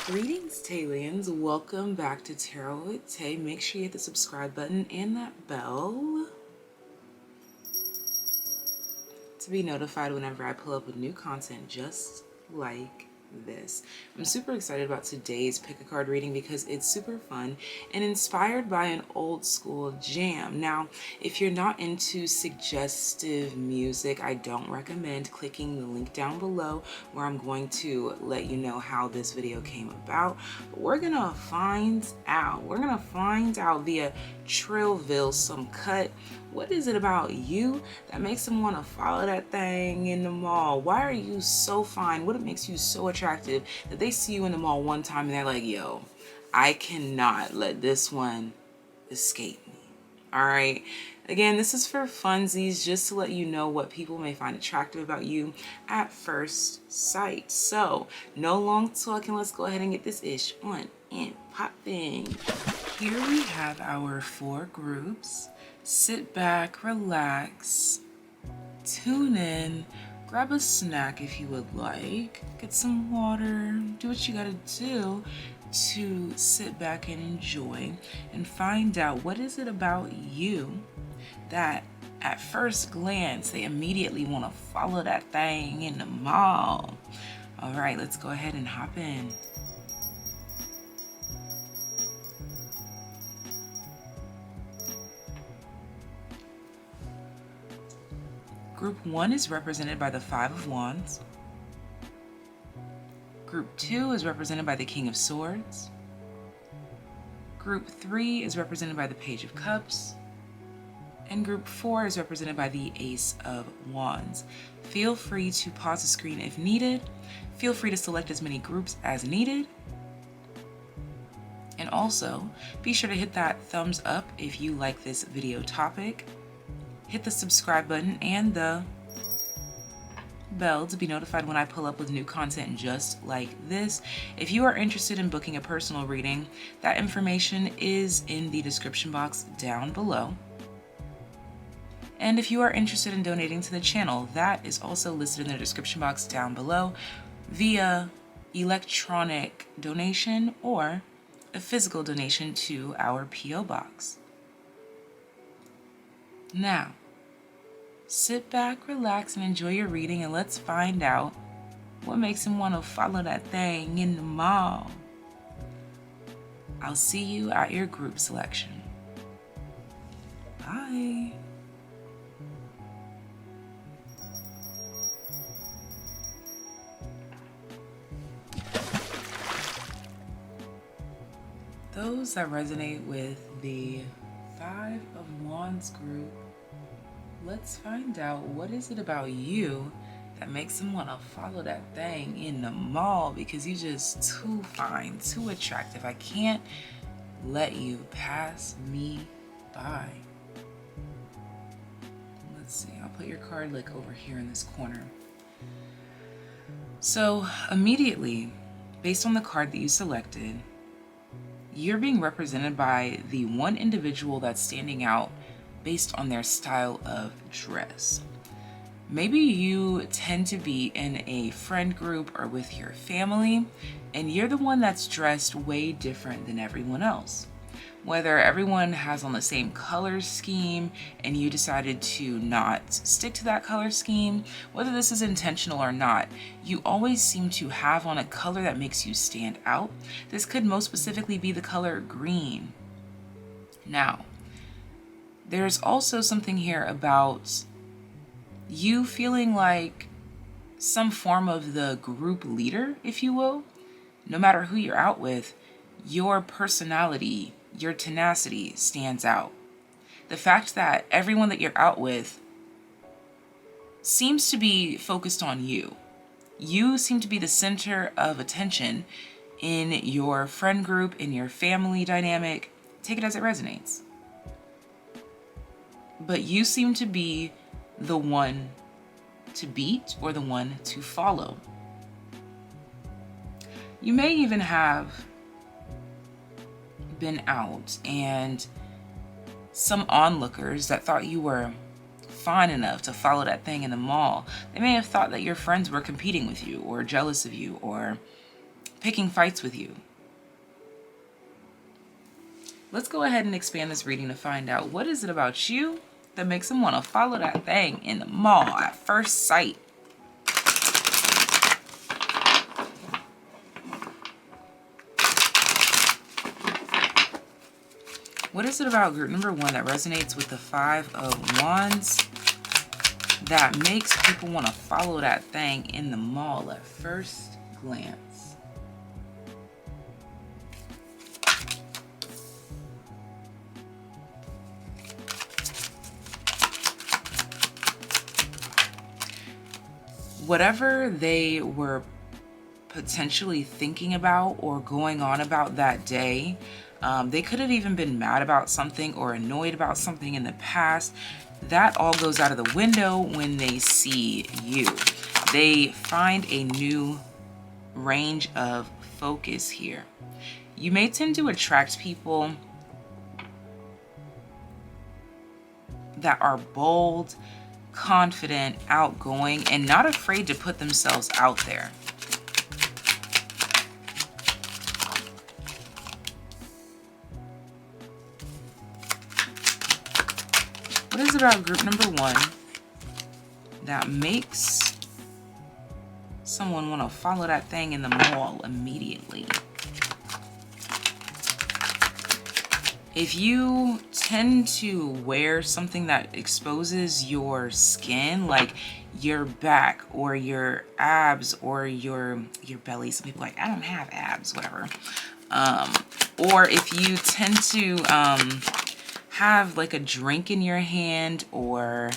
Greetings, TAYliens. Welcome back to Tarot with Tay. Make sure you hit the subscribe button and that bell to be notified whenever I pull up with new content just like this. I'm super excited about today's pick a card reading because it's super fun and inspired by an old school jam. Now, if you're not into suggestive music, I don't recommend clicking the link down below where I'm going to let you know how this video came about. But we're gonna find out. We're gonna find out via Trillville some cut. What is it about you that makes them want to follow that thing in the mall? Why are you so fine? What makes you so attractive that they see you in the mall one time and they're like, yo, I cannot let this one escape me. All right. Again, this is for funsies, just to let you know what people may find attractive about you at first sight. So no long talking. Let's go ahead and get this ish on and popping. Here we have our 4 groups. Sit back, relax, tune in, grab a snack if you would like, get some water, do what you gotta do to sit back and enjoy and find out what is it about you that at first glance they immediately want to follow that thing in the mall. All right, let's go ahead and hop in. Group 1 is represented by the 5 of Wands. Group 2 is represented by the King of Swords. Group 3 is represented by the Page of Cups. And Group 4 is represented by the Ace of Wands. Feel free to pause the screen if needed. Feel free to select as many groups as needed. And also, be sure to hit that thumbs up if you like this video topic. Hit the subscribe button and the bell to be notified when I pull up with new content just like this. If you are interested in booking a personal reading, that information is in the description box down below. And if you are interested in donating to the channel, that is also listed in the description box down below via electronic donation or a physical donation to our P.O. box. Now, sit back, relax, and enjoy your reading, and let's find out what makes him want to follow that thing in the mall. I'll see you at your group selection. Bye. Those that resonate with the 5 of Wands group, let's find out what is it about you that makes them want to follow that thing in the mall because you're just too fine, too attractive. I can't let you pass me by. Let's see, I'll put your card like over here in this corner. So immediately, based on the card that you selected, you're being represented by the one individual that's standing out based on their style of dress. Maybe you tend to be in a friend group or with your family, and you're the one that's dressed way different than everyone else. Whether everyone has on the same color scheme and you decided to not stick to that color scheme, whether this is intentional or not, you always seem to have on a color that makes you stand out. This could most specifically be the color green. Now, there's also something here about you feeling like some form of the group leader, if you will. No matter who you're out with, your personality, your tenacity stands out. The fact that everyone that you're out with seems to be focused on you. You seem to be the center of attention in your friend group, in your family dynamic. Take it as it resonates. But you seem to be the one to beat or the one to follow. You may even have been out and some onlookers that thought you were fine enough to follow that thing in the mall, they may have thought that your friends were competing with you or jealous of you or picking fights with you. Let's go ahead and expand this reading to find out what is it about you that makes them want to follow that thing in the mall at first sight. What is it about group number 1 that resonates with the 5 of Wands that makes people want to follow that thing in the mall at first glance? Whatever they were potentially thinking about or going on about that day, they could have even been mad about something or annoyed about something in the past. That all goes out of the window when they see you. They find a new range of focus here. You may tend to attract people that are bold, confident, outgoing, and not afraid to put themselves out there. What is it about group number 1 that makes someone want to follow that thing in the mall immediately? If you tend to wear something that exposes your skin, like your back or your abs or your belly, some people are like, I don't have abs, whatever. Or if you tend to have like a drink in your hand, or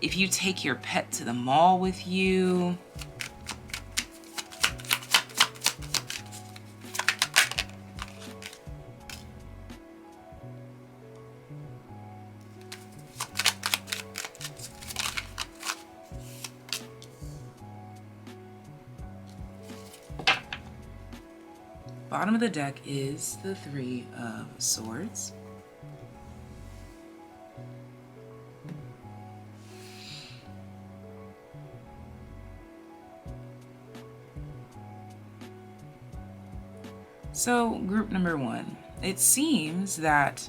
if you take your pet to the mall with you, bottom of the deck is the 3 of Swords. So, group number 1, it seems that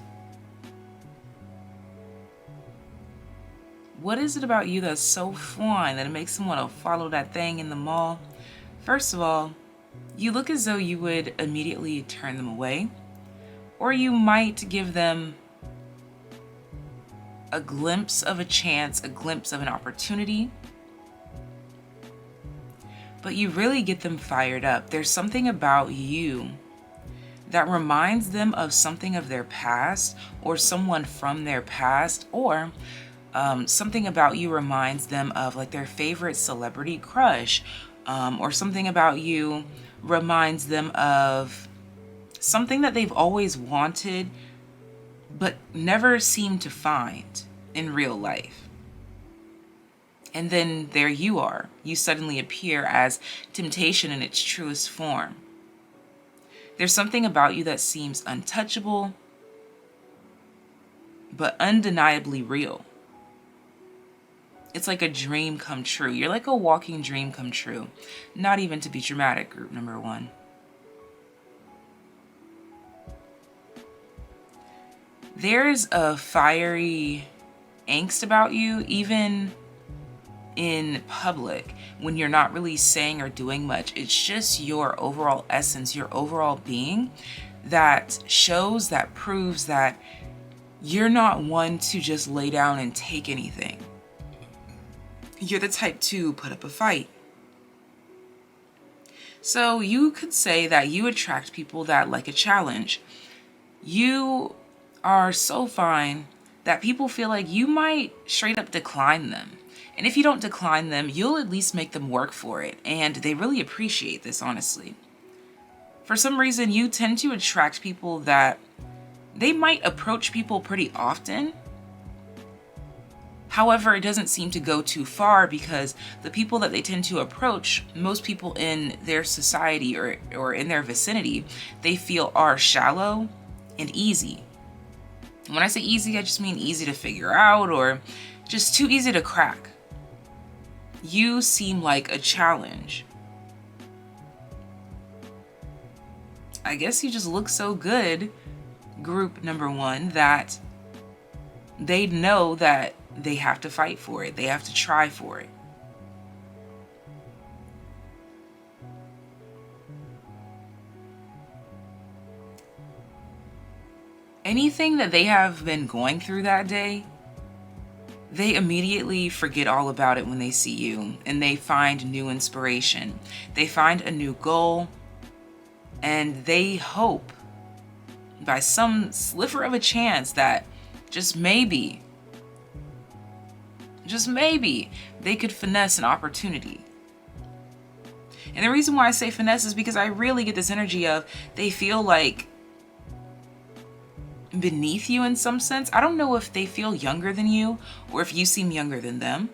what is it about you that's so fun that it makes them want to follow that thing in the mall? First of all, you look as though you would immediately turn them away, or you might give them a glimpse of a chance, a glimpse of an opportunity, but you really get them fired up. There's something about you that reminds them of something of their past or someone from their past, or something about you reminds them of like their favorite celebrity crush, or something about you reminds them of something that they've always wanted but never seemed to find in real life. And then there you are. You suddenly appear as temptation in its truest form. There's something about you that seems untouchable, but undeniably real. It's like a dream come true. You're like a walking dream come true. Not even to be dramatic, group number 1. There's a fiery angst about you, even in public, when you're not really saying or doing much. It's just your overall essence, your overall being that shows, that proves that you're not one to just lay down and take anything. You're the type to put up a fight. So you could say that you attract people that like a challenge. You are so fine that people feel like you might straight up decline them. And if you don't decline them, you'll at least make them work for it. And they really appreciate this, honestly. For some reason, you tend to attract people that they might approach people pretty often. However, it doesn't seem to go too far because the people that they tend to approach, most people in their society or in their vicinity, they feel are shallow and easy. And when I say easy, I just mean easy to figure out or just too easy to crack. You seem like a challenge. I guess you just look so good, group number one, that they know that they have to fight for it. They have to try for it. Anything that they have been going through that day, they immediately forget all about it when they see you, and they find new inspiration. They find a new goal, and they hope by some sliver of a chance that just maybe, they could finesse an opportunity. And the reason why I say finesse is because I really get this energy of they feel like beneath you in some sense. I don't know if they feel younger than you or if you seem younger than them,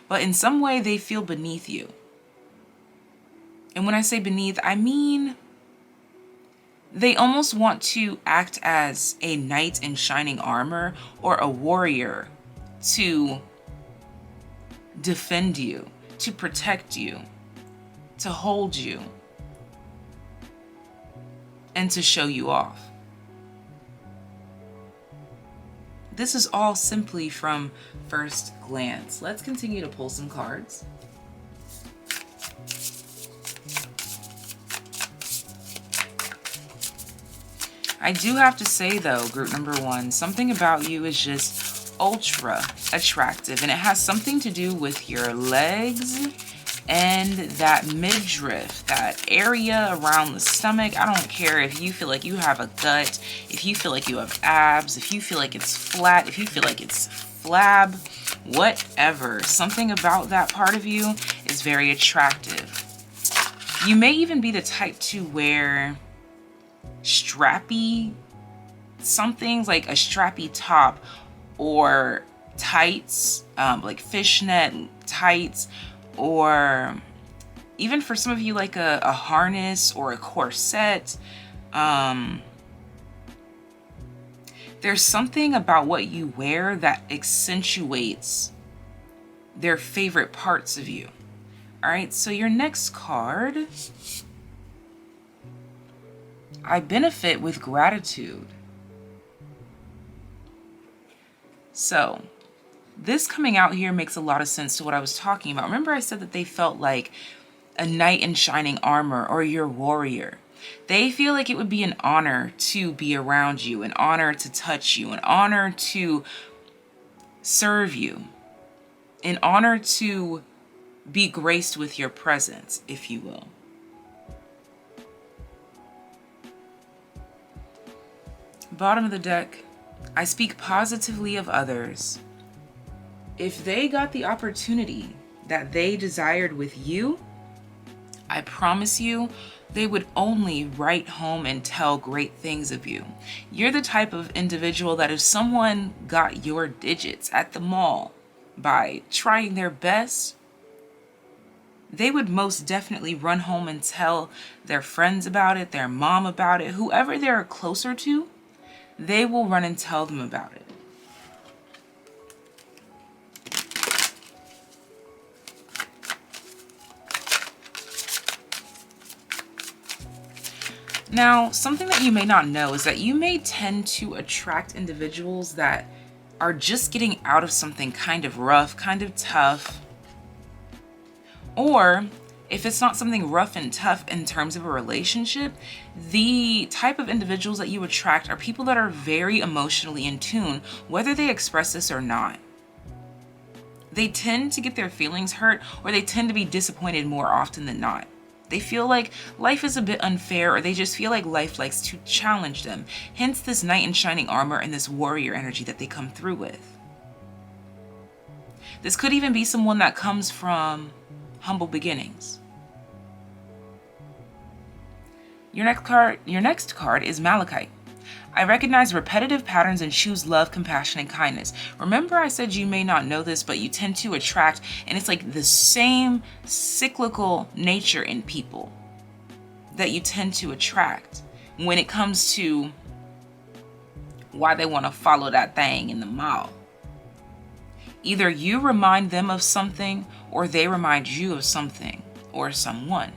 but in some way they feel beneath you. And when I say beneath, I mean they almost want to act as a knight in shining armor or a warrior to defend you, to protect you, to hold you, and to show you off. This is all simply from first glance. Let's continue to pull some cards. I do have to say though, group number one, something about you is just ultra attractive, and it has something to do with your legs and that midriff, that area around the stomach. I don't care if you feel like you have a gut, if you feel like you have abs, if you feel like it's flat, if you feel like it's flab, whatever. Something about that part of you is very attractive. You may even be the type to wear strappy somethings, like a strappy top or tights, like fishnet tights, or even for some of you like a harness or a corset. There's something about what you wear that accentuates their favorite parts of you. All right, so your next card, I benefit with gratitude. So this coming out here makes a lot of sense to what I was talking about. Remember I said that they felt like a knight in shining armor or your warrior. They feel like it would be an honor to be around you, an honor to touch you, an honor to serve you, an honor to be graced with your presence, if you will. Bottom of the deck, I speak positively of others. If they got the opportunity that they desired with you, I promise you, they would only write home and tell great things of you. You're the type of individual that if someone got your digits at the mall by trying their best, they would most definitely run home and tell their friends about it, their mom about it, whoever they're closer to, they will run and tell them about it. Now, something that you may not know is that you may tend to attract individuals that are just getting out of something kind of rough, kind of tough. Or if it's not something rough and tough in terms of a relationship, the type of individuals that you attract are people that are very emotionally in tune, whether they express this or not. They tend to get their feelings hurt, or they tend to be disappointed more often than not. They feel like life is a bit unfair, or they just feel like life likes to challenge them. Hence this knight in shining armor and this warrior energy that they come through with. This could even be someone that comes from humble beginnings. Your next card is Malachite. I recognize repetitive patterns and choose love, compassion, and kindness. Remember I said you may not know this, but you tend to attract, and it's like the same cyclical nature in people that you tend to attract when it comes to why they want to follow that thing in the mall. Either you remind them of something, or they remind you of something or someone.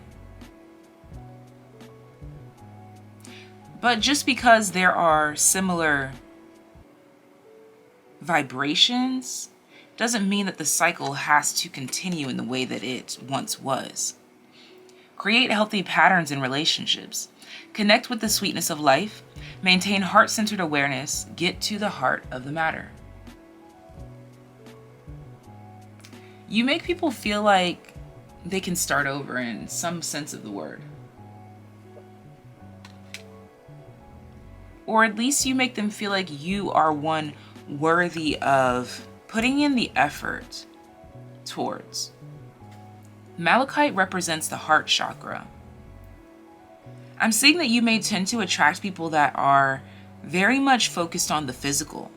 But just because there are similar vibrations doesn't mean that the cycle has to continue in the way that it once was. Create healthy patterns in relationships. Connect with the sweetness of life. Maintain heart-centered awareness. Get to the heart of the matter. You make people feel like they can start over in some sense of the word. Or at least you make them feel like you are one worthy of putting in the effort towards. Malachite represents the heart chakra. I'm seeing that you may tend to attract people that are very much focused on the physical.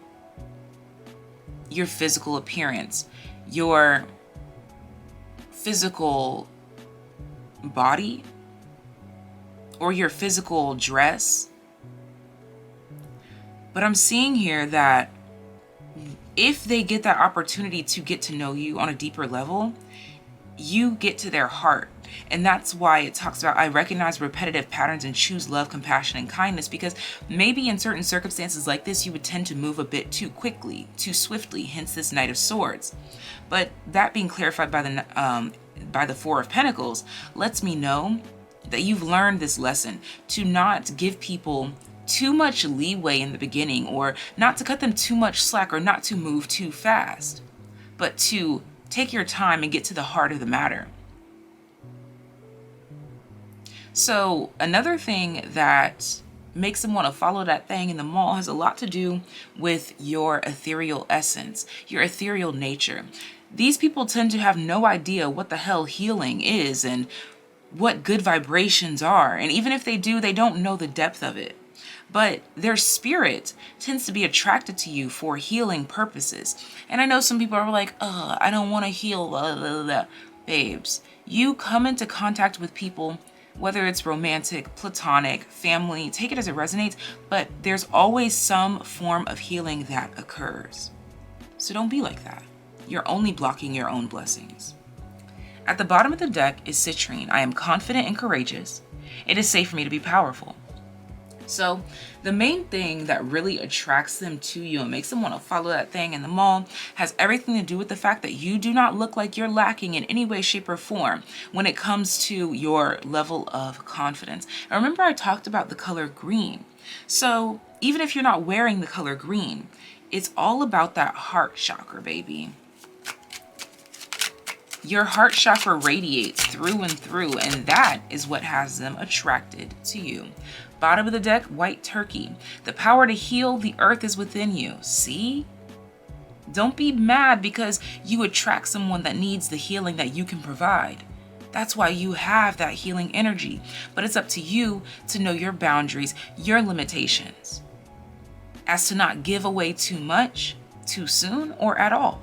Your physical appearance, your physical body, or your physical dress. But I'm seeing here that if they get that opportunity to get to know you on a deeper level, you get to their heart. And that's why it talks about, I recognize repetitive patterns and choose love, compassion, and kindness, because maybe in certain circumstances like this, you would tend to move a bit too quickly, too swiftly, hence this Knight of Swords. But that being clarified by the Four of Pentacles lets me know that you've learned this lesson to not give people too much leeway in the beginning, or not to cut them too much slack, or not to move too fast, but to take your time and get to the heart of the matter. So another thing that makes them want to follow that thing in the mall has a lot to do with your ethereal essence, your ethereal nature. These people tend to have no idea what the hell healing is and what good vibrations are. And even if they do, they don't know the depth of it. But their spirit tends to be attracted to you for healing purposes. And I know some people are like, I don't want to heal, blah, blah, blah. Babes, you come into contact with people, whether it's romantic, platonic, family, take it as it resonates, but there's always some form of healing that occurs. So don't be like that. You're only blocking your own blessings. At the bottom of the deck is citrine. I am confident and courageous. It is safe for me to be powerful. So the main thing that really attracts them to you and makes them want to follow that thing in the mall has everything to do with the fact that you do not look like you're lacking in any way, shape, or form when it comes to your level of confidence. And remember, I talked about the color green. So even if you're not wearing the color green, it's all about that heart chakra, baby. Your heart chakra radiates through and through, and that is what has them attracted to you. Bottom of the deck, white turkey. The power to heal the earth is within you. See? Don't be mad because you attract someone that needs the healing that you can provide. That's why you have that healing energy. But it's up to you to know your boundaries, your limitations, as to not give away too much, too soon, or at all.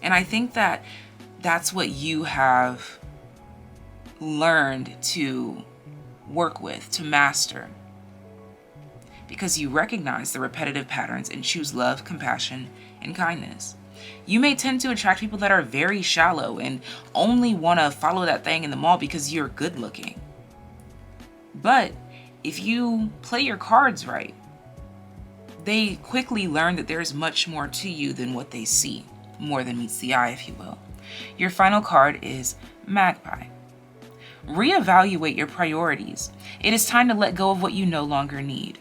And I think that that's what you have learned to work with, to master, because you recognize the repetitive patterns and choose love, compassion, and kindness. You may tend to attract people that are very shallow and only want to follow that thing in the mall because you're good looking. But if you play your cards right, they quickly learn that there's much more to you than what they see, more than meets the eye, if you will. Your final card is Magpie. Reevaluate your priorities. It is time to let go of what you no longer need.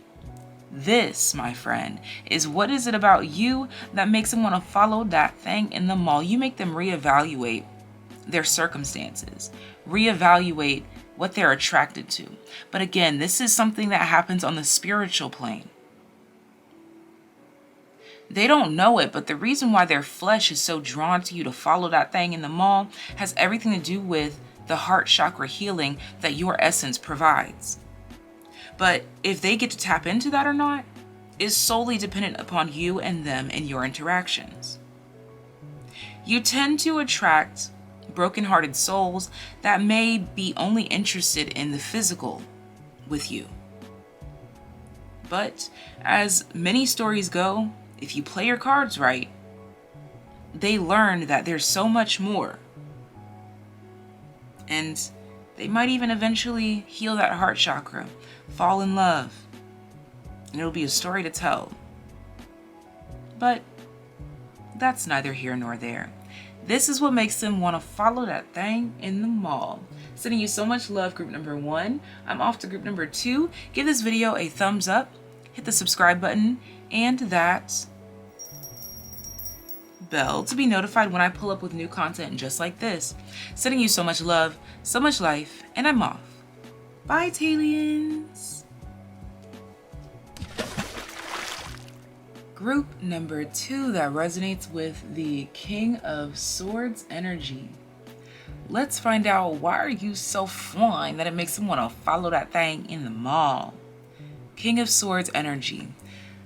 This, my friend, is what is it about you that makes them want to follow that thing in the mall. You make them reevaluate their circumstances, reevaluate what they're attracted to. But again, this is something that happens on the spiritual plane. They don't know it, but the reason why their flesh is so drawn to you to follow that thing in the mall has everything to do with the heart chakra healing that your essence provides. But if they get to tap into that or not is solely dependent upon you and them and your interactions. You tend to attract broken-hearted souls that may be only interested in the physical with you. But as many stories go, if you play your cards right, they learn that there's so much more. And They might even eventually heal that heart chakra, fall in love, and it'll be a story to tell. But that's neither here nor there. This is what makes them want to follow that thing in the mall. Sending you so much love, group number 1. I'm off to group number 2. Give this video a thumbs up, hit the subscribe button, and that bell to be notified when I pull up with new content just like this. Sending you so much love, so much life, and I'm off. Bye, TAYliens. Group number 2 that resonates with the King of Swords energy. Let's find out, why are you so fine that it makes them want to follow that thing in the mall? King of Swords energy.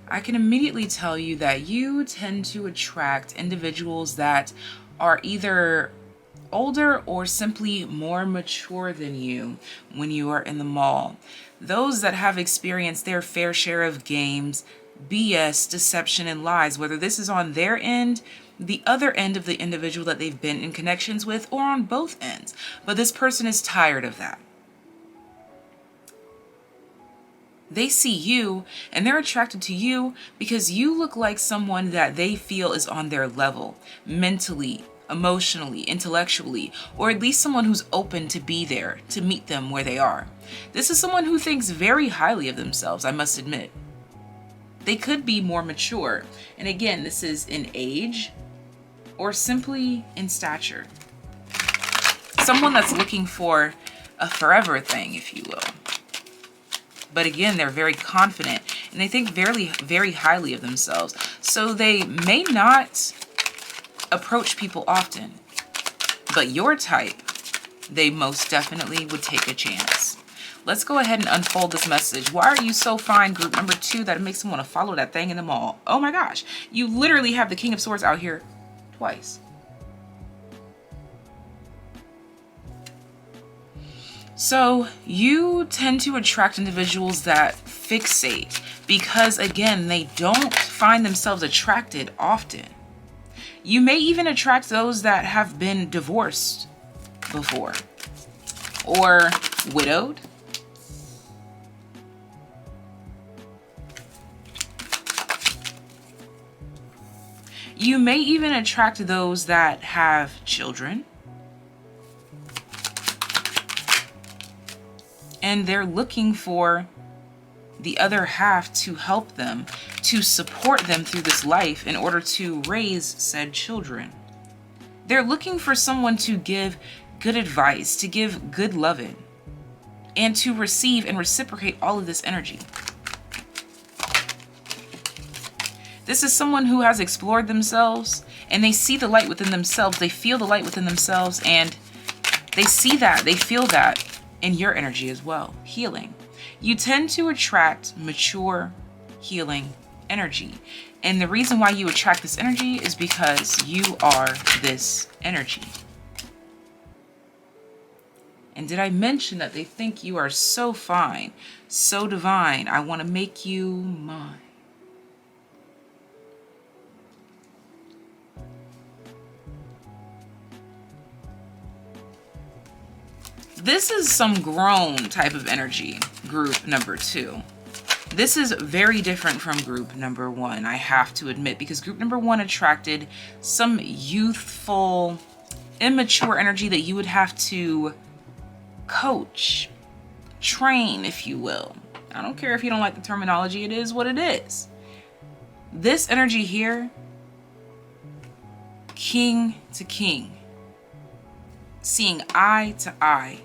I can immediately tell you that you tend to attract individuals that are either older or simply more mature than you when you are in the mall. Those that have experienced their fair share of games, BS, deception, and lies, whether this is on their end, the other end of the individual that they've been in connections with, or on both ends. But this person is tired of that. They see you and they're attracted to you because you look like someone that they feel is on their level, mentally, emotionally, intellectually, or at least someone who's open to be there, to meet them where they are. This is someone who thinks very highly of themselves, I must admit. They could be more mature. And again, this is in age or simply in stature. Someone that's looking for a forever thing, if you will. But again, they're very confident and they think very, very highly of themselves. So they may not approach people often, but your type, they most definitely would take a chance. Let's go ahead and unfold this message. Why are you so fine, group number 2, that it makes them want to follow that thing in the mall? Oh my gosh, you literally have the King of Swords out here twice. So you tend to attract individuals that fixate because, again, they don't find themselves attracted often. You may even attract those that have been divorced before or widowed. You may even attract those that have children. And they're looking for the other half to help them, to support them through this life in order to raise said children. They're looking for someone to give good advice, to give good loving, and to receive and reciprocate all of this energy. This is someone who has explored themselves and they see the light within themselves. They feel the light within themselves and they see that, they feel that in your energy as well. Healing. You tend to attract mature, healing energy. And the reason why you attract this energy is because you are this energy. And did I mention that they think you are so fine, so divine? I want to make you mine. This is some grown type of energy, group number 2. This is very different from group number 1, I have to admit, because group number 1 attracted some youthful, immature energy that you would have to coach, train, if you will. I don't care if you don't like the terminology, it is what it is. This energy here, king to king, seeing eye to eye.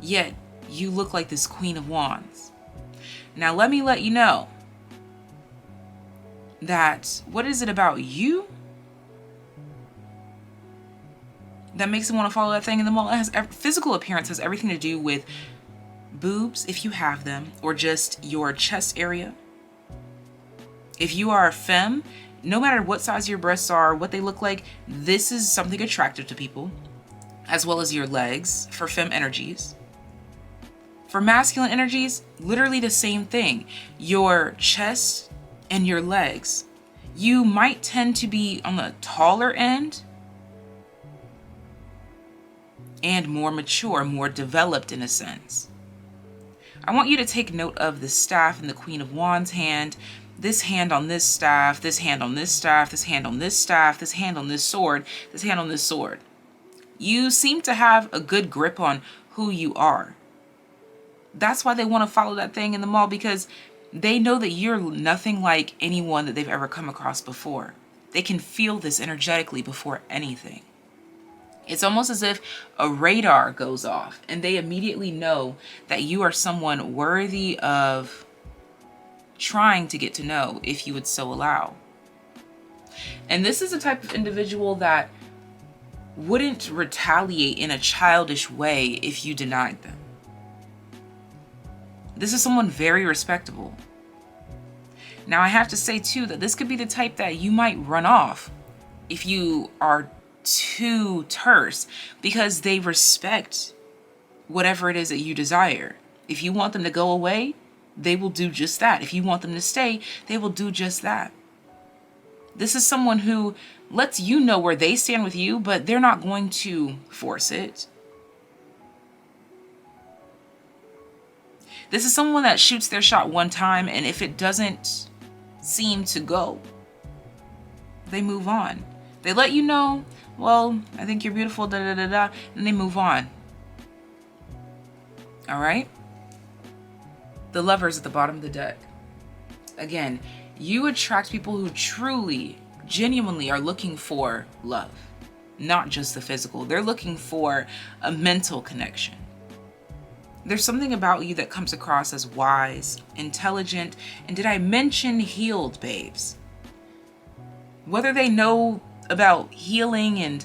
Yet you look like this Queen of Wands. Now let me let you know that what is it about you that makes them want to follow that thing in the mall? It has physical appearance, has everything to do with boobs, if you have them, or just your chest area. If you are a femme, no matter what size your breasts are, what they look like, this is something attractive to people, as well as your legs for femme energies. For masculine energies, literally the same thing. Your chest and your legs. You might tend to be on the taller end and more mature, more developed in a sense. I want you to take note of the staff in the Queen of Wands hand, this hand on this staff, this hand on this staff, this hand on this staff, this hand on this sword, this hand on this sword. You seem to have a good grip on who you are. That's why they want to follow that thing in the mall, because they know that you're nothing like anyone that they've ever come across before. They can feel this energetically before anything. It's almost as if a radar goes off and they immediately know that you are someone worthy of trying to get to know, if you would so allow. And this is a type of individual that wouldn't retaliate in a childish way if you denied them. This is someone very respectable. Now, I have to say too that this could be the type that you might run off if you are too terse, because they respect whatever it is that you desire. If you want them to go away, they will do just that. If you want them to stay, they will do just that. This is someone who lets you know where they stand with you, but they're not going to force it. This is someone that shoots their shot one time, and if it doesn't seem to go, they move on. They let you know, well, I think you're beautiful, da da da da, and they move on. All right? The Lovers at the bottom of the deck. Again, you attract people who truly, genuinely are looking for love, not just the physical. They're looking for a mental connection. There's something about you that comes across as wise, intelligent, and did I mention healed, babes? Whether they know about healing and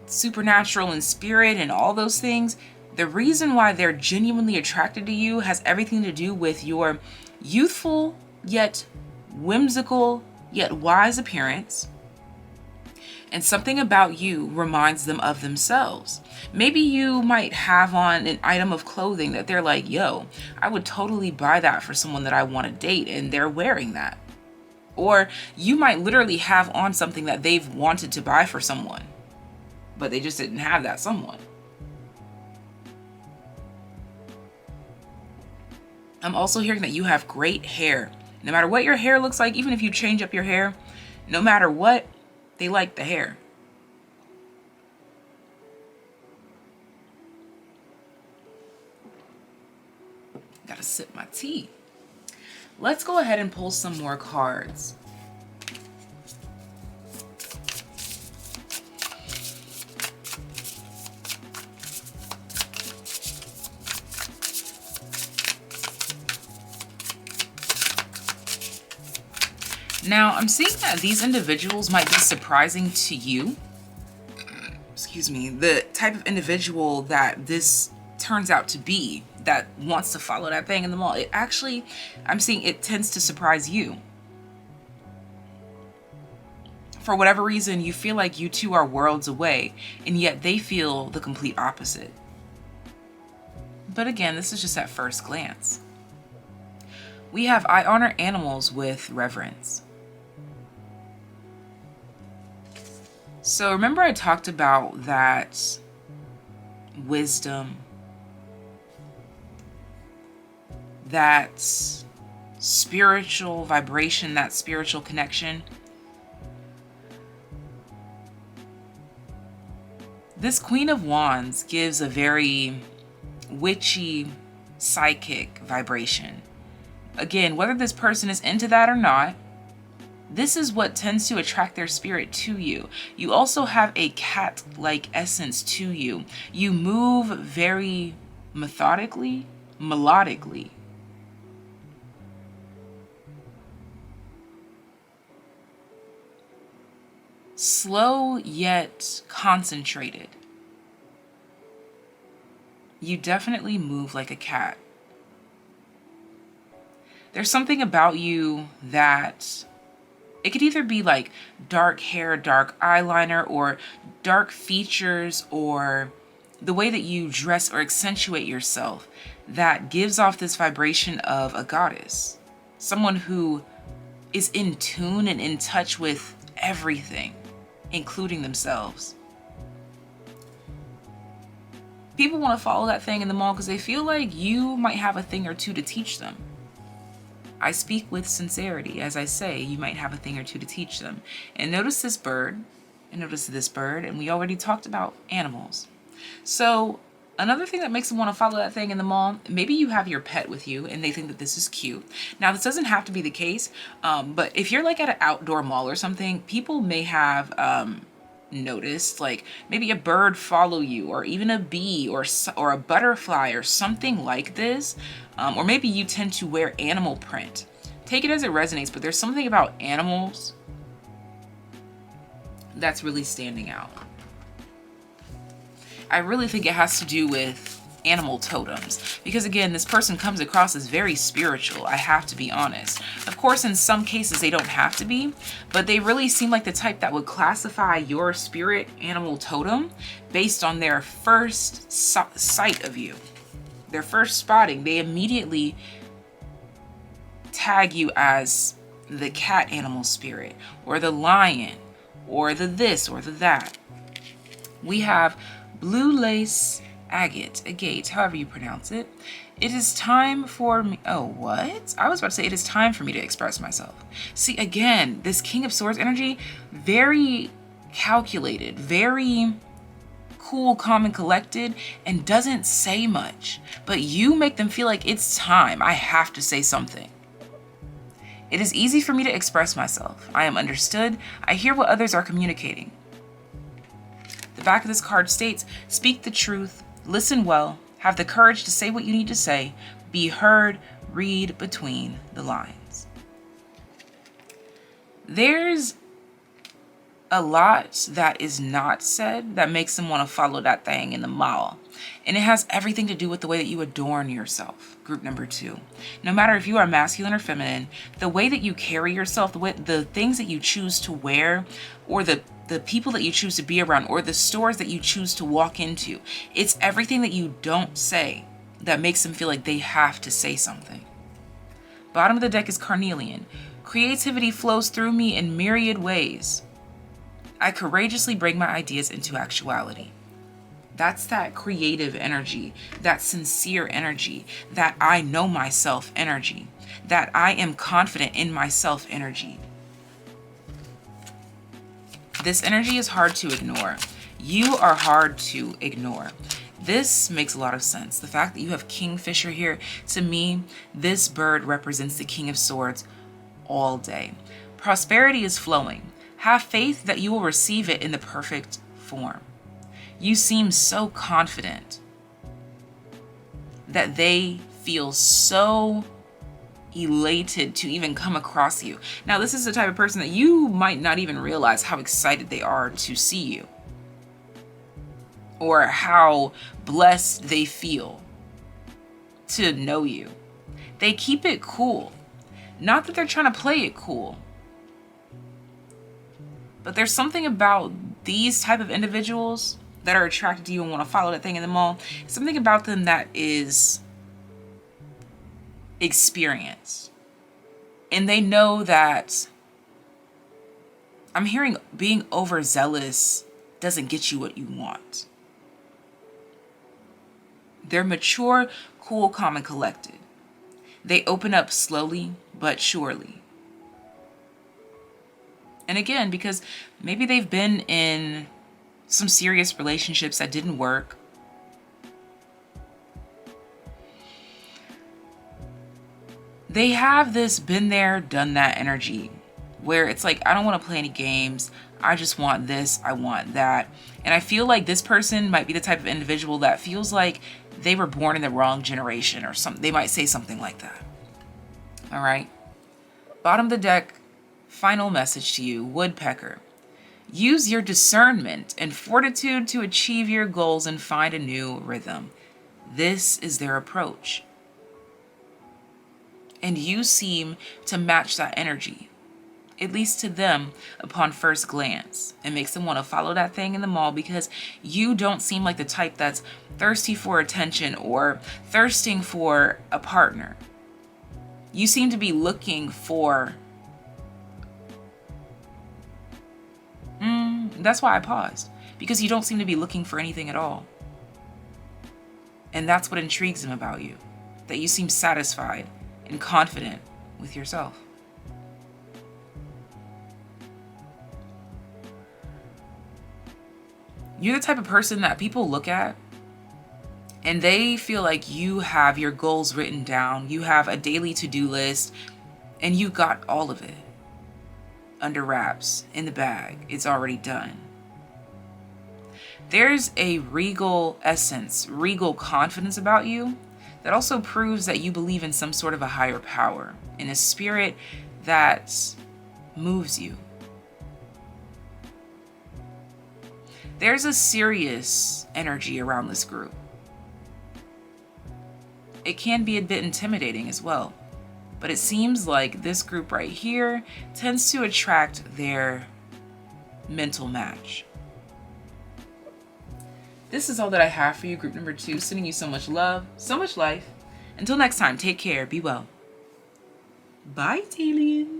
supernatural and spirit and all those things, the reason why they're genuinely attracted to you has everything to do with your youthful yet whimsical yet wise appearance, and something about you reminds them of themselves. Maybe you might have on an item of clothing that they're like, yo, I would totally buy that for someone that I want to date, and they're wearing that. Or you might literally have on something that they've wanted to buy for someone, but they just didn't have that someone. I'm also hearing that you have great hair. No matter what your hair looks like, even if you change up your hair, no matter what, they like the hair. Gotta sip my tea. Let's go ahead and pull some more cards. Now, I'm seeing that these individuals might be surprising to you. Excuse me, the type of individual that this turns out to be, that wants to follow that thing in the mall. It actually, I'm seeing it tends to surprise you. For whatever reason, you feel like you two are worlds away, and yet they feel the complete opposite. But again, this is just at first glance. We have I honor animals with reverence. So remember I talked about that wisdom, that spiritual vibration, that spiritual connection. This Queen of Wands gives a very witchy, psychic vibration. Again, whether this person is into that or not, this is what tends to attract their spirit to you. You also have a cat-like essence to you. You move very methodically, melodically. Slow yet concentrated. You definitely move like a cat. There's something about you that it could either be like dark hair, dark eyeliner, or dark features, or the way that you dress or accentuate yourself that gives off this vibration of a goddess. Someone who is in tune and in touch with everything, including themselves. People want to follow that thing in the mall because they feel like you might have a thing or two to teach them. I speak with sincerity. As I say, you might have a thing or two to teach them. And notice this bird, and notice this bird, and we already talked about animals. So another thing that makes them want to follow that thing in the mall, maybe you have your pet with you and they think that this is cute. Now, this doesn't have to be the case, but if you're like at an outdoor mall or something, people may have noticed like maybe a bird follow you, or even a bee or a butterfly or something like this, or maybe you tend to wear animal print. Take it as it resonates, but there's something about animals that's really standing out. I really think it has to do with animal totems, because again, this person comes across as very spiritual. I have to be honest. Of course, in some cases they don't have to be, but they really seem like the type that would classify your spirit animal totem based on their first sight of you, their first spotting. They immediately tag you as the cat animal spirit, or the lion, or the this or the that. We have blue lace agate, however you pronounce it. It is time for me. Oh, what? I was about to say it is time for me to express myself. See, again, this King of Swords energy, very calculated, very cool, calm, and collected, and doesn't say much. But you make them feel like it's time. I have to say something. It is easy for me to express myself. I am understood. I hear what others are communicating. The back of this card states, speak the truth, listen well, have the courage to say what you need to say, be heard, read between the lines. There's a lot that is not said that makes them want to follow that thing in the mall. And it has everything to do with the way that you adorn yourself. Group number 2. No matter if you are masculine or feminine, the way that you carry yourself, the things that you choose to wear, or the people that you choose to be around, or the stores that you choose to walk into, it's everything that you don't say that makes them feel like they have to say something. Bottom of the deck is carnelian. Creativity flows through me in myriad ways. I courageously bring my ideas into actuality. That's that creative energy, that sincere energy, that I know myself energy, that I am confident in myself energy. This energy is hard to ignore. You are hard to ignore. This makes a lot of sense. The fact that you have Kingfisher here, to me, this bird represents the King of Swords all day. Prosperity is flowing. Have faith that you will receive it in the perfect form. You seem so confident that they feel so elated to even come across you. Now, this is the type of person that you might not even realize how excited they are to see you, or how blessed they feel to know you. They keep it cool. Not that they're trying to play it cool, but there's something about these type of individuals that are attracted to you and want to follow that thing in the mall. Something about them that is experience. And they know that, I'm hearing, being overzealous doesn't get you what you want. They're mature, cool, calm, and collected. They open up slowly but surely. And again, because maybe they've been in some serious relationships that didn't work. They have this been there, done that energy where it's like, I don't want to play any games. I just want this, I want that. And I feel like this person might be the type of individual that feels like they were born in the wrong generation or something. They might say something like that. All right. Bottom of the deck, final message to you, Woodpecker. Use your discernment and fortitude to achieve your goals and find a new rhythm. This is their approach. And you seem to match that energy, at least to them upon first glance. It makes them want to follow that thing in the mall because you don't seem like the type that's thirsty for attention or thirsting for a partner. You seem to be looking for... That's why I paused, because you don't seem to be looking for anything at all. And that's what intrigues him about you, that you seem satisfied and confident with yourself. You're the type of person that people look at and they feel like you have your goals written down, you have a daily to-do list, and you got all of it under wraps, in the bag. It's already done. There's a regal essence, regal confidence about you that also proves that you believe in some sort of a higher power, in a spirit that moves you. There's a serious energy around this group. It can be a bit intimidating as well, but it seems like this group right here tends to attract their mental match. This is all that I have for you, group number 2. Sending you so much love, so much life. Until next time, take care, be well. Bye, TAYliens.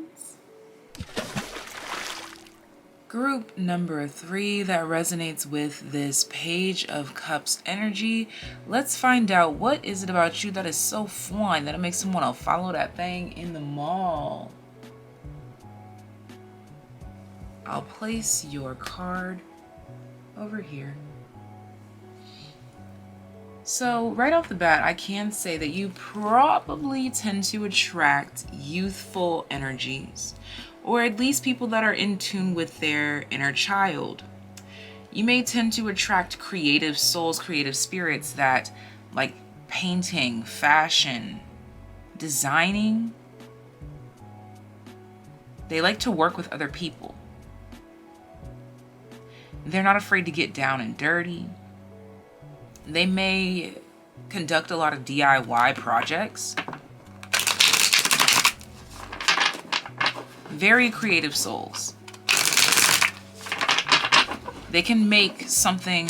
Group number 3 that resonates with this Page of Cups energy. Let's find out, what is it about you that is so fun that it makes them want to follow that thing in the mall? I'll place your card over here. So right off the bat, I can say that you probably tend to attract youthful energies, or at least people that are in tune with their inner child. You may tend to attract creative souls, creative spirits that like painting, fashion, designing. They like to work with other people. They're not afraid to get down and dirty. They may conduct a lot of DIY projects. Very creative souls. They can make something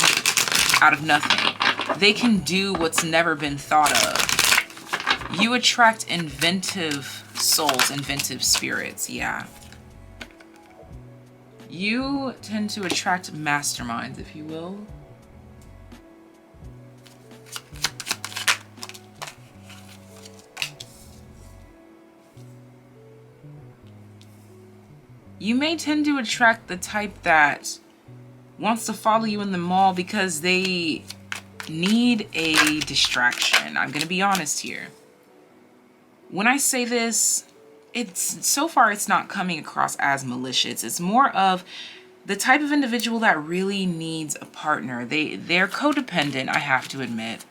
out of nothing. They can do what's never been thought of. You attract inventive souls, inventive spirits, yeah. You tend to attract masterminds, if you will. You may tend to attract the type that wants to follow you in the mall because they need a distraction. I'm going to be honest here. When I say this, so far it's not coming across as malicious. It's more of the type of individual that really needs a partner. They're codependent, I have to admit.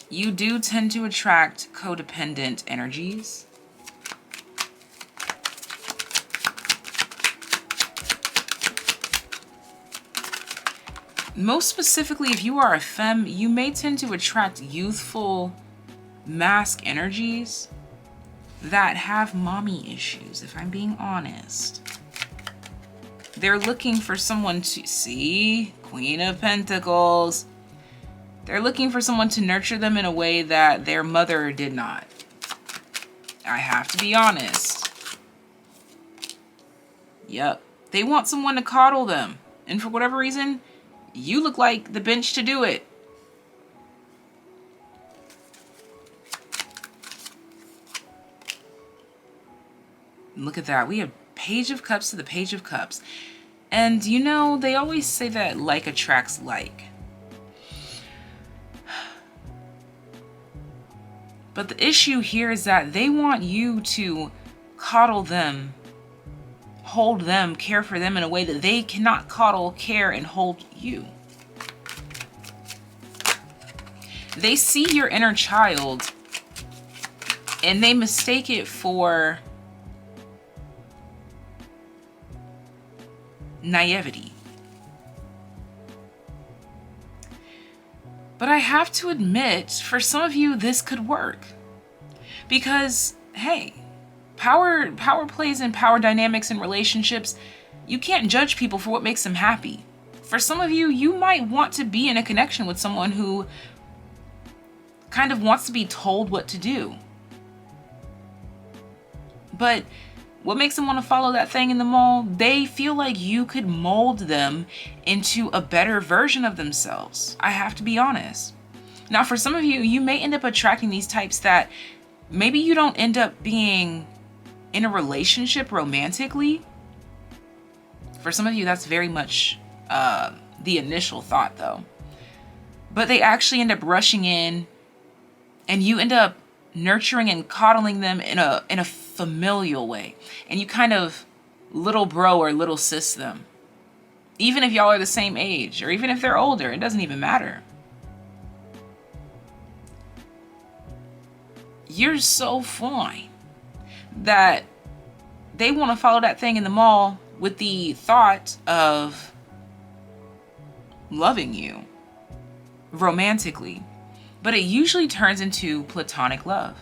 You do tend to attract codependent energies. Most specifically, if you are a femme, you may tend to attract youthful mask energies that have mommy issues, if I'm being honest. They're looking for someone to see, Queen of Pentacles. They're looking for someone to nurture them in a way that their mother did not. I have to be honest. Yep. They want someone to coddle them. And for whatever reason, you look like the bench to do it. Look at that. We have Page of Cups to the Page of Cups. And you know, they always say that like attracts like. But the issue here is that they want you to coddle them, hold them, care for them in a way that they cannot coddle, care, and hold you. They see your inner child and they mistake it for naivety. But I have to admit, for some of you, this could work. Because, hey, power plays and power dynamics in relationships, you can't judge people for what makes them happy. For some of you, you might want to be in a connection with someone who kind of wants to be told what to do. But what makes them want to follow that thing in the mall? They feel like you could mold them into a better version of themselves. I have to be honest. Now, for some of you, you may end up attracting these types that maybe you don't end up being in a relationship romantically. For some of you, that's very much the initial thought, though. But they actually end up rushing in, and you end up nurturing and coddling them in a familial way. And you kind of little bro or little sis them. Even if y'all are the same age, or even if they're older, it doesn't even matter. You're so fine that they want to follow that thing in the mall with the thought of loving you romantically. But it usually turns into platonic love.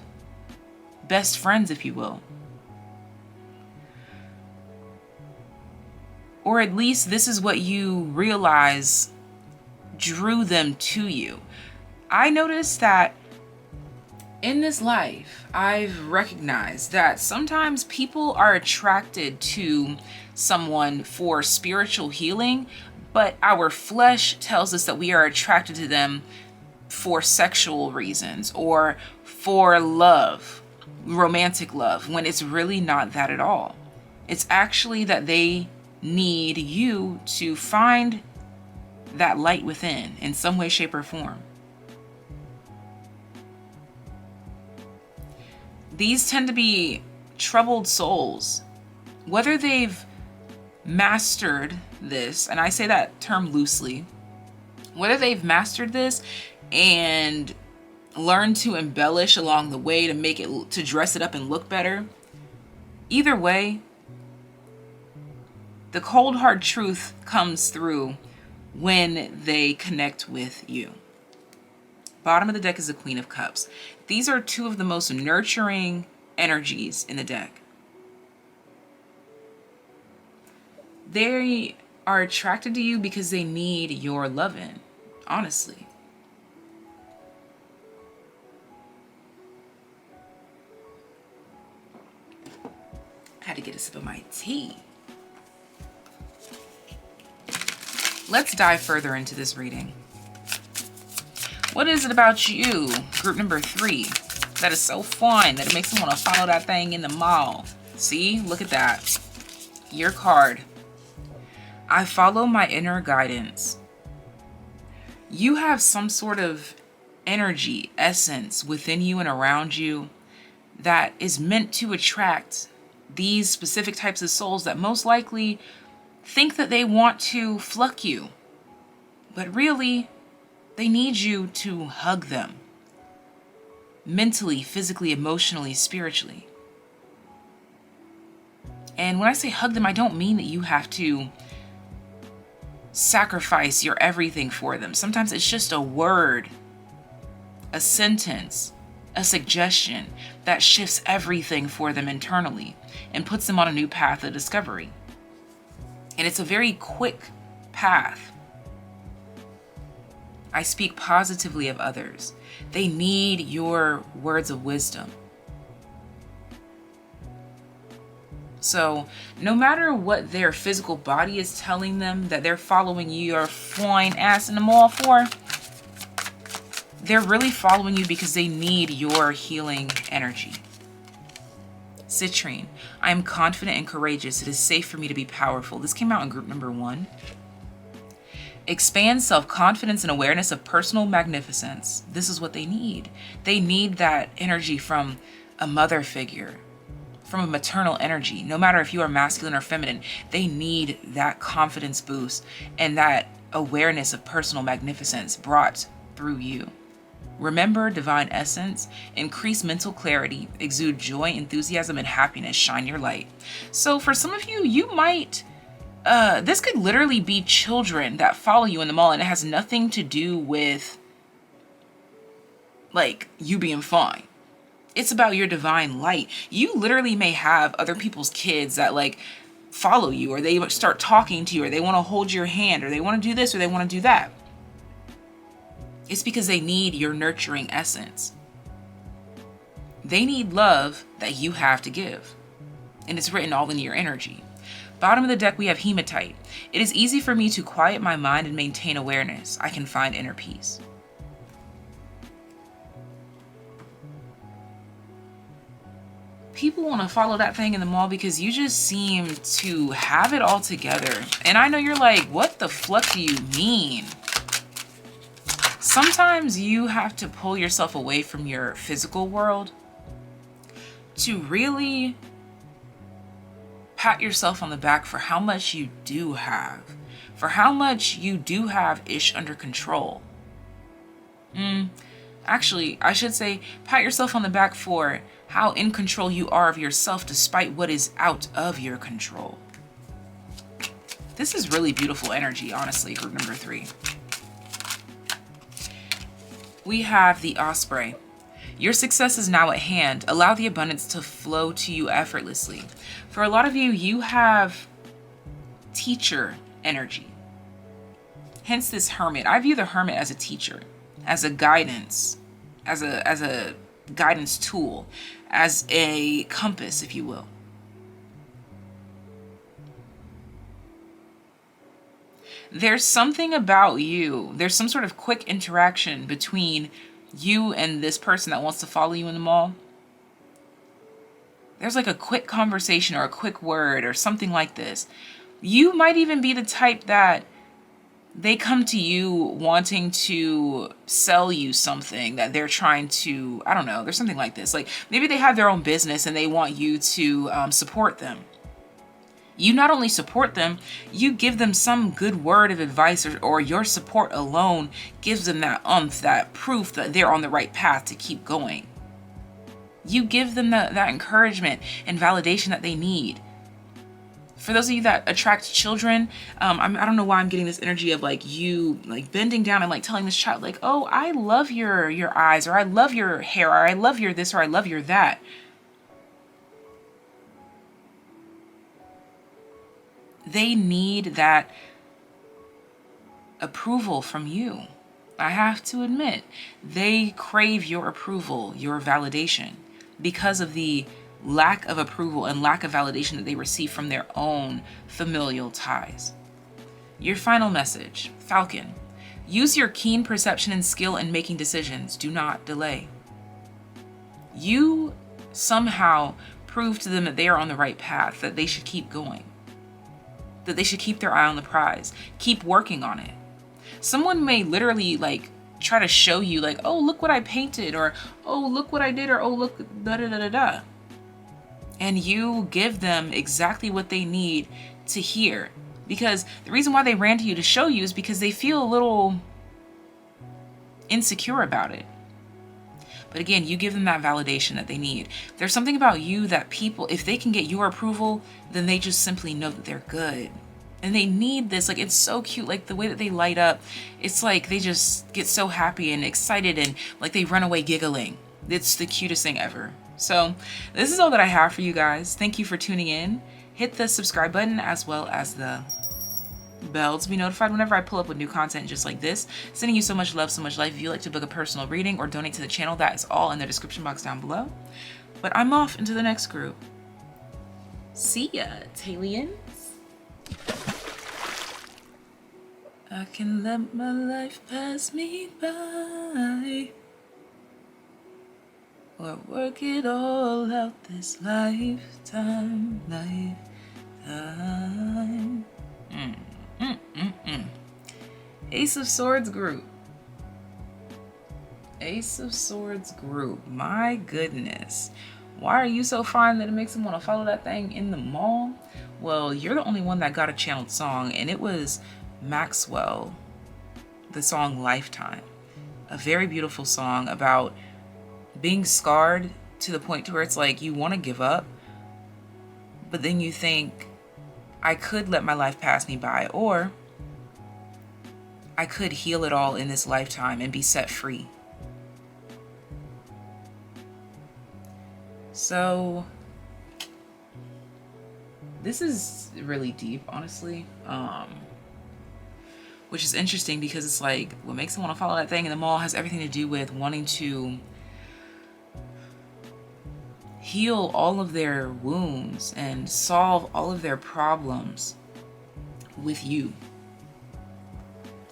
Best friends, if you will. Or at least this is what you realize drew them to you. I noticed that in this life, I've recognized that sometimes people are attracted to someone for spiritual healing, but our flesh tells us that we are attracted to them for sexual reasons or for love, romantic love, when it's really not that at all. It's actually that they need you to find that light within in some way, shape, or form. These tend to be troubled souls, whether they've mastered this, and I say that term loosely, whether they've mastered this and learned to embellish along the way to make it, to dress it up and look better. Either way, the cold hard truth comes through when they connect with you. Bottom of the deck is the Queen of Cups. These are two of the most nurturing energies in the deck. They are attracted to you because they need your loving, honestly. I had to get a sip of my tea. Let's dive further into this reading. What is it about you, group number 3, that is so fun that it makes them want to follow that thing in the mall? See, look at that. Your card. I follow my inner guidance. You have some sort of energy, essence within you and around you that is meant to attract these specific types of souls that most likely think that they want to pluck you, but really they need you to hug them mentally, physically, emotionally, spiritually. And when I say hug them, I don't mean that you have to sacrifice your everything for them. Sometimes it's just a word, a sentence, a suggestion that shifts everything for them internally and puts them on a new path of discovery. And it's a very quick path. I speak positively of others. They need your words of wisdom. So no matter what their physical body is telling them that they're following your flying ass in the mall for, they're really following you because they need your healing energy. Citrine, I am confident and courageous. It is safe for me to be powerful. This came out in group number 1. Expand self-confidence and awareness of personal magnificence. This is what they need. They need that energy from a mother figure, from a maternal energy. No matter if you are masculine or feminine, they need that confidence boost and that awareness of personal magnificence brought through you. Remember divine essence, increase mental clarity, exude joy, enthusiasm, and happiness, shine your light. So for some of you, you might, this could literally be children that follow you in the mall, and it has nothing to do with like you being fine. It's about your divine light. You literally may have other people's kids that like follow you, or they start talking to you, or they want to hold your hand, or they want to do this, or they want to do that. It's because they need your nurturing essence. They need love that you have to give. And it's written all in your energy. Bottom of the deck, we have hematite. It is easy for me to quiet my mind and maintain awareness. I can find inner peace. people want to follow that thing in the mall because you just seem to have it all together. And I know you're like, what the fuck do you mean? Sometimes you have to pull yourself away from your physical world to really pat yourself on the back for how much you do have, for how much you do have ish under control. Actually, I should say pat yourself on the back for how in control you are of yourself despite what is out of your control. This is really beautiful energy, honestly, group number 3. We have the Osprey. Your success is now at hand. Allow the abundance to flow to you effortlessly. For a lot of you, you have teacher energy. Hence this Hermit. I view the Hermit as a teacher, as a guidance, as a guidance tool, as a compass, if you will. There's something about you. There's some sort of quick interaction between you and this person that wants to follow you in the mall. There's like a quick conversation or a quick word or something like this. You might even be the type that they come to you wanting to sell you something that they're trying to, I don't know, there's something like this. Like maybe they have their own business and they want you to support them. You not only support them, you give them some good word of advice, or your support alone gives them that that proof that they're on the right path to keep going. You give them that encouragement and validation that they need. For those of you that attract children, I don't know why I'm getting this energy of like you like bending down and like telling this child like, oh, I love your eyes, or I love your hair, or I love your this, or I love your that. They need that approval from you. I have to admit, they crave your approval, your validation, because of the lack of approval and lack of validation that they receive from their own familial ties. Your final message, Falcon. Use your keen perception and skill in making decisions. Do not delay. You somehow prove to them that they are on the right path, that they should keep going, that they should keep their eye on the prize, keep working on it. Someone may literally like try to show you like, oh, look what I painted, or oh, look what I did, or oh, look, da da da da da. And you give them exactly what they need to hear. Because the reason why they ran to you to show you is because they feel a little insecure about it. But again, you give them that validation that they need. There's something about you that people, if they can get your approval, then they just simply know that they're good. And they need this. Like, it's so cute. Like the way that they light up, it's like they just get so happy and excited and like they run away giggling. It's the cutest thing ever. So this is all that I have for you guys. Thank you for tuning in. Hit the subscribe button as well as the bell to be notified whenever I pull up with new content just like this. Sending you so much love, so much life. If you'd like to book a personal reading or donate to the channel, that is all in the description box down below. But I'm off into the next group. See ya, TAYliens. I can let my life pass me by, or work it all out this lifetime. Ace of Swords group. Ace of Swords group. My goodness. Why are you so fine that it makes them want to follow that thing in the mall? Well, you're the only one that got a channeled song, and it was Maxwell, the song Lifetime. A very beautiful song about being scarred to the point to where it's like you want to give up, but then you think, I could let my life pass me by, or I could heal it all in this lifetime and be set free. So this is really deep, honestly. Which is interesting because it's like what makes them want to follow that thing in the mall has everything to do with wanting to heal all of their wounds and solve all of their problems with you.